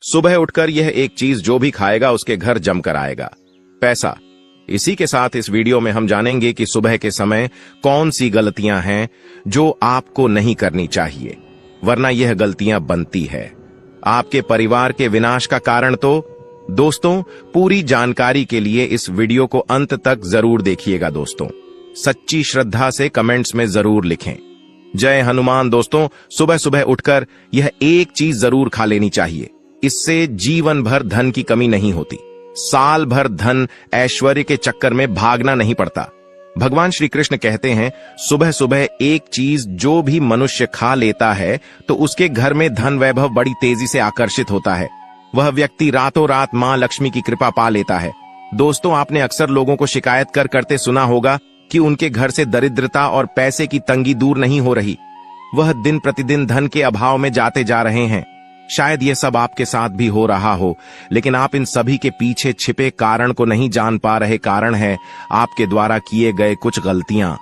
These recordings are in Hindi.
सुबह उठकर यह एक चीज जो भी खाएगा उसके घर जमकर आएगा, पैसा। इसी के साथ इस वीडियो में हम जानेंगे कि सुबह के समय कौन सी गलतियां हैं जो आपको नहीं करनी चाहिए, वरना यह गलतियां बनती है आपके परिवार के विनाश का कारण। तो दोस्तों, पूरी जानकारी के लिए इस वीडियो को अंत तक जरूर देखिएगा। दोस्तों, सच्ची श्रद्धा से कमेंट्स में जरूर लिखें, जय हनुमान। दोस्तों, सुबह सुबह उठकर यह एक चीज जरूर खा लेनी चाहिए। इससे जीवन भर धन की कमी नहीं होती, साल भर धन ऐश्वर्य के चक्कर में भागना नहीं पड़ता। भगवान श्री कृष्ण कहते हैं, सुबह सुबह एक चीज जो भी मनुष्य खा लेता है तो उसके घर में धन वैभव बड़ी तेजी से आकर्षित होता है। वह व्यक्ति रातों रात मां लक्ष्मी की कृपा पा लेता है। दोस्तों, आपने अक्सर लोगों को शिकायत करते सुना होगा कि उनके घर से दरिद्रता और पैसे की तंगी दूर नहीं हो रही, वह दिन प्रतिदिन धन के अभाव में जाते जा रहे हैं। शायद यह सब आपके साथ भी हो रहा हो, लेकिन आप इन सभी के पीछे छिपे कारण को नहीं जान पा रहे। कारण है आपके द्वारा किए गए कुछ गलतियां।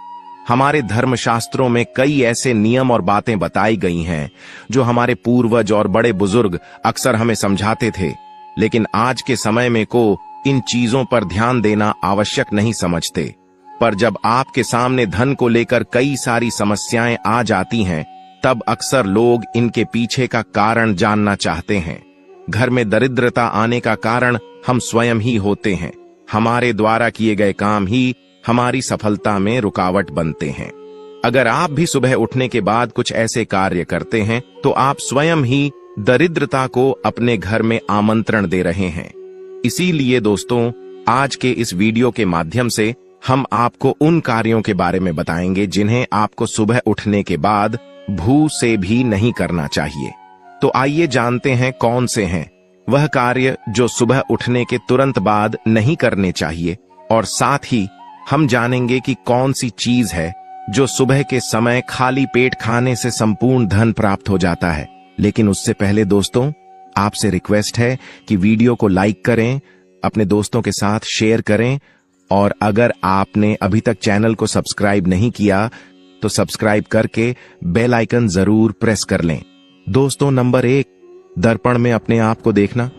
हमारे धर्मशास्त्रों में कई ऐसे नियम और बातें बताई गई हैं जो हमारे पूर्वज और बड़े बुजुर्ग अक्सर हमें समझाते थे, लेकिन आज के समय में को इन चीजों पर ध्यान देना आवश्यक नहीं समझते। पर जब आपके सामने धन को लेकर कई सारी समस्याएं आ जाती हैं, तब अक्सर लोग इनके पीछे का कारण जानना चाहते हैं। घर में दरिद्रता आने का कारण हम स्वयं ही होते हैं। हमारे द्वारा किए गए काम ही हमारी सफलता में रुकावट बनते हैं। अगर आप भी सुबह उठने के बाद कुछ ऐसे कार्य करते हैं तो आप स्वयं ही दरिद्रता को अपने घर में आमंत्रण दे रहे हैं। इसीलिए दोस्तों, आज के इस वीडियो के माध्यम से हम आपको उन कार्यों के बारे में बताएंगे जिन्हें आपको सुबह उठने के बाद भू से भी नहीं करना चाहिए। तो आइए जानते हैं कौन से हैं वह कार्य जो सुबह उठने के तुरंत बाद नहीं करने चाहिए, और साथ ही हम जानेंगे कि कौन सी चीज है जो सुबह के समय खाली पेट खाने से संपूर्ण धन प्राप्त हो जाता है। लेकिन उससे पहले दोस्तों, आपसे रिक्वेस्ट है कि वीडियो को लाइक करें, अपने दोस्तों के साथ शेयर करें, और अगर आपने अभी तक चैनल को सब्सक्राइब नहीं किया तो सब्सक्राइब करके बेल आइकन जरूर प्रेस कर लें। दोस्तों, नंबर 1, दर्पण में अपने आप को देखना।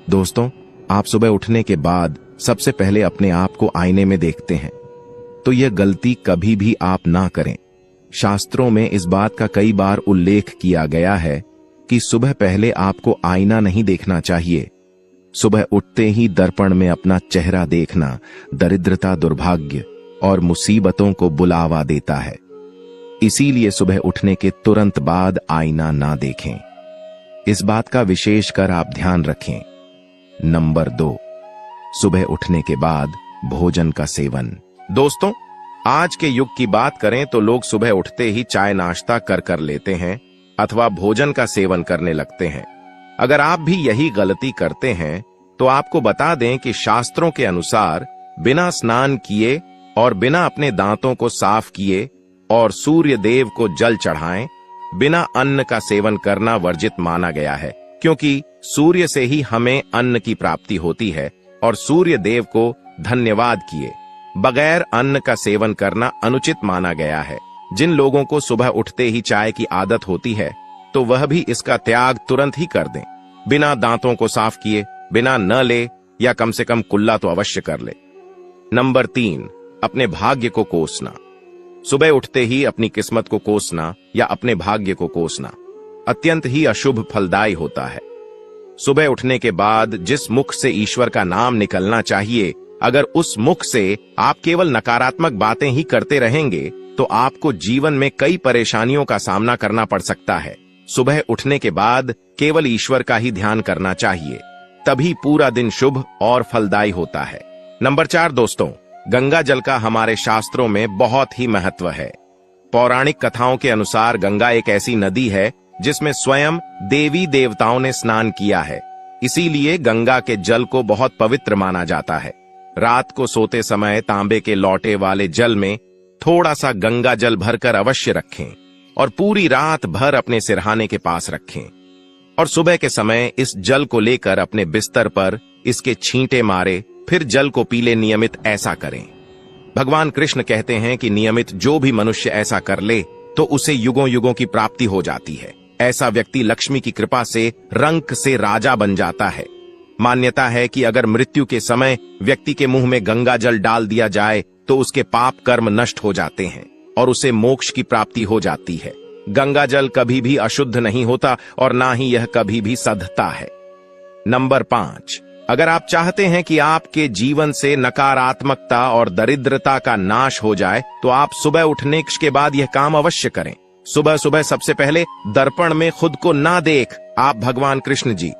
दोस्तों, आप सुबह उठने के बाद सबसे पहले अपने आप को आईने में देखते हैं, तो यह गलती कभी भी आप ना करें। शास्त्रों में इस बात का कई बार उल्लेख किया गया है कि सुबह पहले आपको आईना नहीं देखना चाहिए। सुबह उठते ही दर्पण में अपना चेहरा देखना दरिद्रता, दुर्भाग्य और मुसीबतों को बुलावा देता है। इसीलिए सुबह उठने के तुरंत बाद आईना ना देखें। इस बात का विशेष कर आप ध्यान रखें। नंबर 2, सुबह उठने के बाद भोजन का सेवन। दोस्तों, आज के युग की बात करें तो लोग सुबह उठते ही चाय नाश्ता कर लेते हैं अथवा भोजन का सेवन करने लगते हैं। अगर आप भी यही गलती करते हैं तो आपको बता दें कि शास्त्रों के अनुसार बिना स्नान किए और बिना अपने दांतों को साफ किए और सूर्य देव को जल चढ़ाएं, बिना अन्न का सेवन करना वर्जित माना गया है, क्योंकि सूर्य से ही हमें अन्न की प्राप्ति होती है और सूर्य देव को धन्यवाद किए बगैर अन्न का सेवन करना अनुचित माना गया है। जिन लोगों को सुबह उठते ही चाय की आदत होती है तो वह भी इसका त्याग तुरंत ही कर दें। बिना दांतों को साफ किए बिना न ले, या कम से कम कुल्ला तो अवश्य कर ले। नंबर 3, अपने भाग्य को कोसना। सुबह उठते ही अपनी किस्मत को कोसना या अपने भाग्य को कोसना अत्यंत ही अशुभ फलदायी होता है। सुबह उठने के बाद जिस मुख से ईश्वर का नाम निकलना चाहिए, अगर उस मुख से आप केवल नकारात्मक बातें ही करते रहेंगे तो आपको जीवन में कई परेशानियों का सामना करना पड़ सकता है। सुबह उठने के बाद केवल ईश्वर का ही ध्यान करना चाहिए, तभी पूरा दिन शुभ और फलदायी होता है। नंबर 4 दोस्तों, गंगा जल का हमारे शास्त्रों में बहुत ही महत्व है। पौराणिक कथाओं के अनुसार गंगा एक ऐसी नदी है जिसमें स्वयं देवी देवताओं ने स्नान किया है। इसीलिए गंगा के जल को बहुत पवित्र माना जाता है। रात को सोते समय तांबे के लौटे वाले जल में थोड़ा सा गंगा जल भरकर अवश्य रखें और पूरी रात भर अपने सिरहाने के पास रखें, और सुबह के समय इस जल को लेकर अपने बिस्तर पर इसके छींटे मारे, फिर जल को पी ले। नियमित ऐसा करें। भगवान कृष्ण कहते हैं कि नियमित जो भी मनुष्य ऐसा कर ले तो उसे युगों युगों की प्राप्ति हो जाती है। ऐसा व्यक्ति लक्ष्मी की कृपा से रंक से राजा बन जाता है। मान्यता है कि अगर मृत्यु के समय व्यक्ति के मुंह में गंगा जल डाल दिया जाए तो उसके पाप कर्म नष्ट हो जाते हैं और उसे मोक्ष की प्राप्ति हो जाती है। गंगा जल कभी भी अशुद्ध नहीं होता और ना ही यह कभी भी सधता है। नंबर 5, अगर आप चाहते हैं कि आपके जीवन से नकारात्मकता और दरिद्रता का नाश हो जाए तो आप सुबह उठने के बाद यह काम अवश्य करें। सुबह सुबह सबसे पहले दर्पण में खुद को ना देख आप भगवान कृष्ण जी,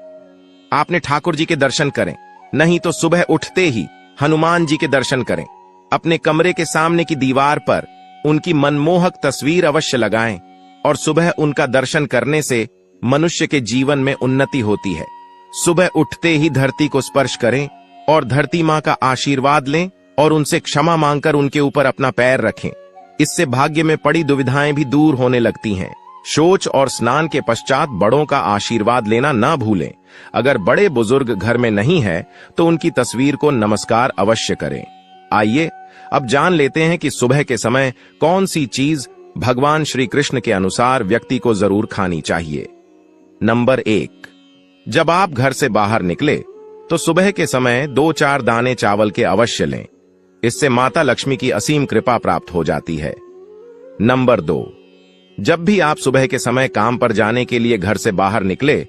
आपने ठाकुर जी के दर्शन करें, नहीं तो सुबह उठते ही हनुमान जी के दर्शन करें। अपने कमरे के सामने की दीवार पर उनकी मनमोहक तस्वीर अवश्य लगाएं और सुबह उनका दर्शन करने से मनुष्य के जीवन में उन्नति होती है। सुबह उठते ही धरती को स्पर्श करें और धरती मां का आशीर्वाद लें और उनसे क्षमा मांगकर उनके ऊपर अपना पैर रखें। इससे भाग्य में पड़ी दुविधाएं भी दूर होने लगती हैं। शौच और स्नान के पश्चात बड़ों का आशीर्वाद लेना ना भूलें। अगर बड़े बुजुर्ग घर में नहीं है तो उनकी तस्वीर को नमस्कार अवश्य करें। आइए अब जान लेते हैं कि सुबह के समय कौन सी चीज भगवान श्री कृष्ण के अनुसार व्यक्ति को जरूर खानी चाहिए। नंबर 1, जब आप घर से बाहर निकले तो सुबह के समय 2-4 दाने चावल के अवश्य लें। इससे माता लक्ष्मी की असीम कृपा प्राप्त हो जाती है। नंबर 2, जब भी आप सुबह के समय काम पर जाने के लिए घर से बाहर निकले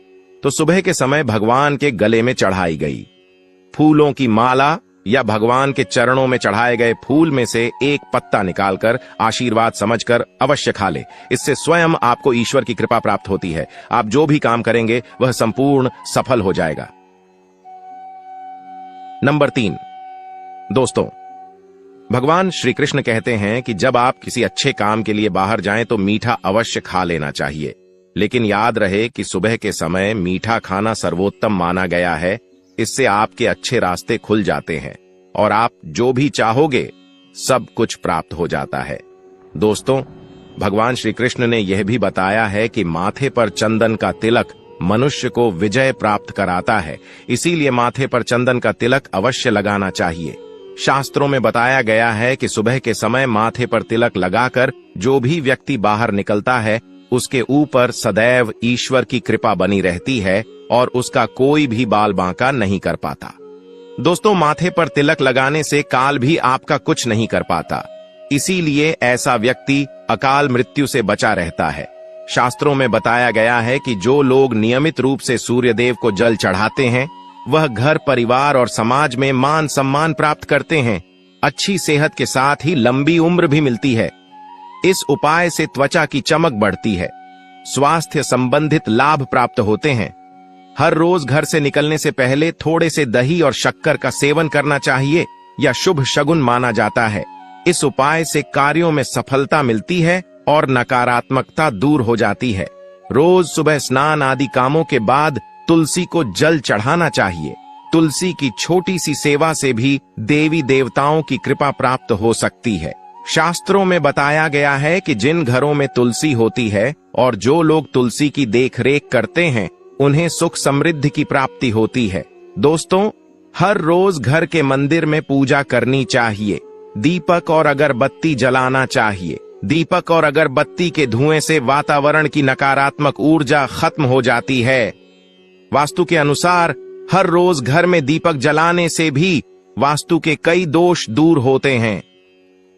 तो सुबह के समय भगवान के गले में चढ़ाई गई फूलों की माला या भगवान के चरणों में चढ़ाए गए फूल में से एक पत्ता निकालकर आशीर्वाद समझकर अवश्य खा ले। इससे स्वयं आपको ईश्वर की कृपा प्राप्त होती है। आप जो भी काम करेंगे वह संपूर्ण सफल हो जाएगा। नंबर 3, दोस्तों, भगवान श्री कृष्ण कहते हैं कि जब आप किसी अच्छे काम के लिए बाहर जाएं तो मीठा अवश्य खा लेना चाहिए, लेकिन याद रहे कि सुबह के समय मीठा खाना सर्वोत्तम माना गया है। इससे आपके अच्छे रास्ते खुल जाते हैं और आप जो भी चाहोगे सब कुछ प्राप्त हो जाता है। दोस्तों, भगवान श्री कृष्ण ने यह भी बताया है कि माथे पर चंदन का तिलक मनुष्य को विजय प्राप्त कराता है। इसीलिए माथे पर चंदन का तिलक अवश्य लगाना चाहिए। शास्त्रों में बताया गया है कि सुबह के समय माथे पर तिलक लगाकर जो भी व्यक्ति बाहर निकलता है उसके ऊपर सदैव ईश्वर की कृपा बनी रहती है और उसका कोई भी बाल बांका नहीं कर पाता। दोस्तों, माथे पर तिलक लगाने से काल भी आपका कुछ नहीं कर पाता। इसीलिए ऐसा व्यक्ति अकाल मृत्यु से बचा रहता है। शास्त्रों में बताया गया है कि जो लोग नियमित रूप से सूर्यदेव को जल चढ़ाते हैं वह घर, परिवार और समाज में मान सम्मान प्राप्त करते हैं। अच्छी सेहत के साथ ही लंबी उम्र भी मिलती है। इस उपाय से त्वचा की चमक बढ़ती है, स्वास्थ्य संबंधित लाभ प्राप्त होते हैं। हर रोज घर से निकलने से पहले थोड़े से दही और शक्कर का सेवन करना चाहिए या शुभ शगुन माना जाता है। इस उपाय से कार्यों में सफलता मिलती है और नकारात्मकता दूर हो जाती है। रोज सुबह स्नान आदि कामों के बाद तुलसी को जल चढ़ाना चाहिए। तुलसी की छोटी सी सेवा से भी देवी देवताओं की कृपा प्राप्त हो सकती है। शास्त्रों में बताया गया है कि जिन घरों में तुलसी होती है और जो लोग तुलसी की देखरेख करते हैं उन्हें सुख समृद्धि की प्राप्ति होती है। दोस्तों, हर रोज घर के मंदिर में पूजा करनी चाहिए। दीपक और अगरबत्ती जलाना चाहिए। दीपक और अगरबत्ती के धुएं से वातावरण की नकारात्मक ऊर्जा खत्म हो जाती है। वास्तु के अनुसार हर रोज घर में दीपक जलाने से भी वास्तु के कई दोष दूर होते हैं।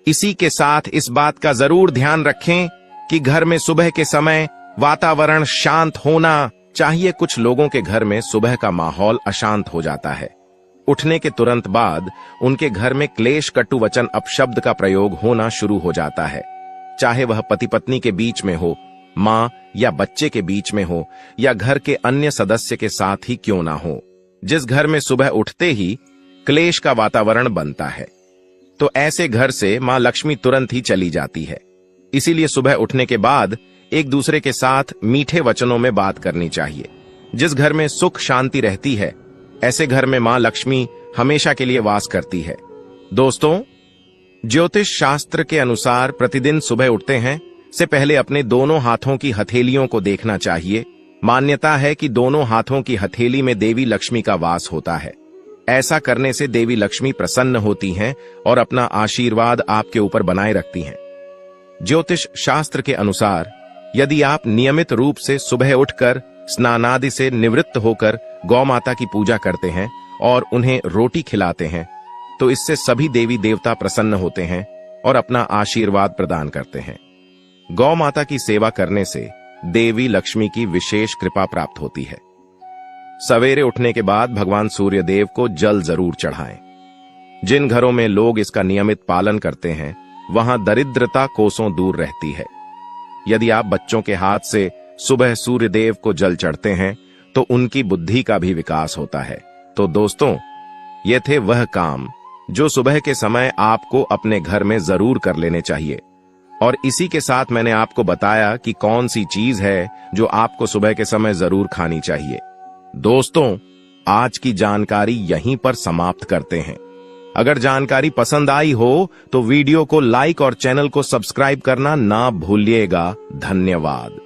इसी के साथ इस बात का जरूर ध्यान रखें कि घर में सुबह के समय वातावरण शांत होना चाहिए। कुछ लोगों के घर में सुबह का माहौल अशांत हो जाता है। उठने के तुरंत बाद उनके घर में क्लेश, कटु वचन, अपशब्द का प्रयोग होना शुरू हो जाता है। चाहे वह पति पत्नी के बीच में हो, मां या बच्चे के बीच में हो या घर के अन्य सदस्य के साथ ही क्यों ना हो। जिस घर में सुबह उठते ही क्लेश का वातावरण बनता है तो ऐसे घर से मां लक्ष्मी तुरंत ही चली जाती है। इसीलिए सुबह उठने के बाद एक दूसरे के साथ मीठे वचनों में बात करनी चाहिए। जिस घर में सुख शांति रहती है ऐसे घर में मां लक्ष्मी हमेशा के लिए वास करती है। दोस्तों, ज्योतिष शास्त्र के अनुसार प्रतिदिन सुबह उठते हैं से पहले अपने दोनों हाथों की हथेलियों को देखना चाहिए। मान्यता है कि दोनों हाथों की हथेली में देवी लक्ष्मी का वास होता है। ऐसा करने से देवी लक्ष्मी प्रसन्न होती हैं और अपना आशीर्वाद आपके ऊपर बनाए रखती हैं। ज्योतिष शास्त्र के अनुसार यदि आप नियमित रूप से सुबह उठकर स्नानादि से निवृत्त होकर गौ माता की पूजा करते हैं और उन्हें रोटी खिलाते हैं, तो इससे सभी देवी देवता प्रसन्न होते हैं और अपना आशीर्वाद प्रदान करते हैं। गौ माता की सेवा करने से देवी लक्ष्मी की विशेष कृपा प्राप्त होती है। सवेरे उठने के बाद भगवान सूर्य देव को जल जरूर चढ़ाएं। जिन घरों में लोग इसका नियमित पालन करते हैं, वहां दरिद्रता कोसों दूर रहती है। यदि आप बच्चों के हाथ से सुबह सूर्य देव को जल चढ़ते हैं, तो उनकी बुद्धि का भी विकास होता है। तो दोस्तों, ये थे वह काम जो सुबह के समय आपको अपने घर में जरूर कर लेने चाहिए। और इसी के साथ मैंने आपको बताया कि कौन सी चीज है जो आपको सुबह के समय जरूर खानी चाहिए। दोस्तों, आज की जानकारी यहीं पर समाप्त करते हैं। अगर जानकारी पसंद आई हो तो वीडियो को लाइक और चैनल को सब्सक्राइब करना ना भूलिएगा। धन्यवाद।